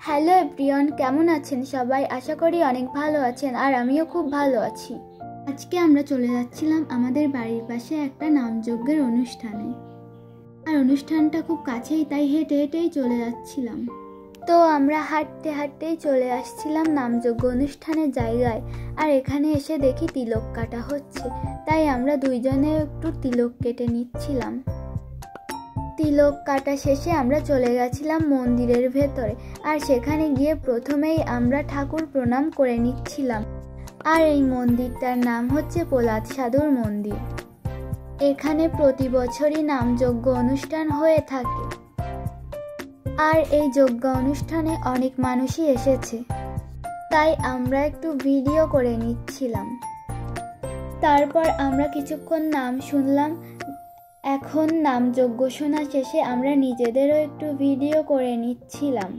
Hello everyone, কেমন আছেন সবাই? আশা করি অনেক ভালো আছেন আর আমিও খুব ভালো আছি। আজকে আমরা চলে যাচ্ছিলাম আমাদের বাড়ির পাশে একটা নামযজ্ঞের অনুষ্ঠানে। আর অনুষ্ঠানটা খুব কাছেই, তাই হেঁটে হেঁটেই চলে যাচ্ছিলাম। তো আমরা হাঁটতে হাঁটতেই চলে আসছিলাম নামযজ্ঞ অনুষ্ঠানের জায়গায়। আর এখানে এসে দেখি তিলক কাটা হচ্ছে, তাই আমরা দুইজনে একটু তিলক কেটে নিচ্ছিলাম। তিলক কাটা শেষে আমরা চলে গেছিলাম মন্দিরের ভেতরে। আর সেখানে গিয়ে প্রথমেই আমরা ঠাকুর প্রণাম করে নিচ্ছিলাম। আর এই মন্দিরটার নাম হচ্ছে প্রহ্লাদ সাধুর মন্দির। এখানে প্রতি বছরই নামযজ্ঞ অনুষ্ঠান হয়ে থাকে। আর এই যজ্ঞ অনুষ্ঠানে অনেক মানুষই এসেছে, তাই আমরা একটু ভিডিও করে নিচ্ছিলাম। তারপর আমরা কিছুক্ষণ নাম শুনলাম। এখন নামযজ্ঞ শোনা শেষে আমরা নিজেদেরও একটু ভিডিও করে নিচ্ছিলাম।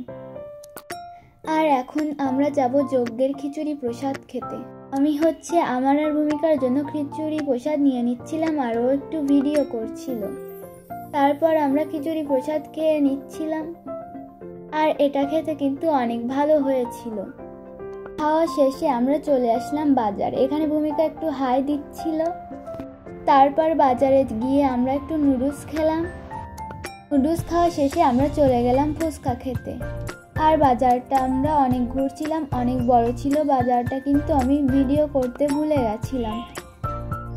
আর এখন আমরা যাব যজ্ঞের খিচুড়ি প্রসাদ খেতে। আমি আমার আর ভূমিকার জন্য খিচুড়ি প্রসাদ নিয়ে নিচ্ছিলাম আর ও একটু ভিডিও করছিল। তারপর আমরা খিচুড়ি প্রসাদ খেয়ে নিচ্ছিলাম। আর এটা খেতে কিন্তু অনেক ভালো হয়েছিল। খাওয়া শেষে আমরা চলে আসলাম বাজারে। এখানে ভূমিকা একটু হাই দিচ্ছিল। তারপর বাজারে গিয়ে আমরা একটু নুডলস খেলাম। নুডলস খাওয়া শেষে আমরা চলে গেলাম ফুচকা খেতে। আর বাজারটা আমরা অনেক ঘুরছিলাম, অনেক বড় ছিল বাজারটা, কিন্তু আমি ভিডিও করতে ভুলে গেছিলাম।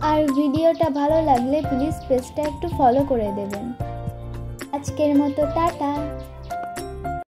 আর ভিডিওটা ভালো লাগলে প্লিজ পেজটা একটু ফলো করে দেবেন। আজকের মতো টাটা।